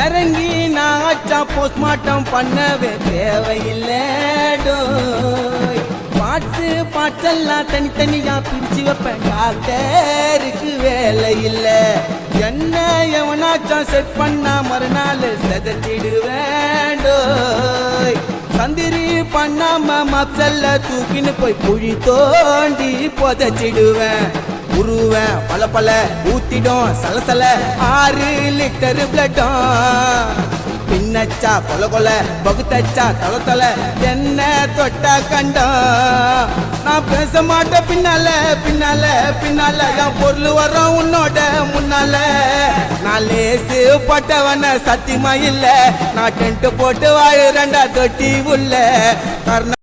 இறங்கி நான் ஆச்சா போஸ்ட்மார்ட்டம் பண்ணவே தேவையில்லை பாட்டெல்லாம் தனித்தனியா பிரிச்சு வைப்பேன் டாக்டருக்கு வேலை இல்லை என்ன எவனாச்சா செட் பண்ணா மறுநாள் செதச்சிடுவேன் சந்திரி பண்ணாம மப்சல்ல தூக்கின்னு போய் குழி தோண்டி புதைச்சிடுவேன் உருவேன் பல பல ஊத்திடும் சலசல 6 லிட்டர் பிளட்டும் பின்னச்சா கொல கொல பகுத்தச்சா தல தல என்ன தொட்டா கண்டம் நான் பேச மாட்டேன் பின்னால பின்னால பின்னால என் பொருள் வரோம் உன்னோட முன்னால நான் லேசு பட்டவன சத்தியமா இல்ல நான் டென்ட் போட்டு வாழுறேன்டா தொட்டி உள்ள கர்ண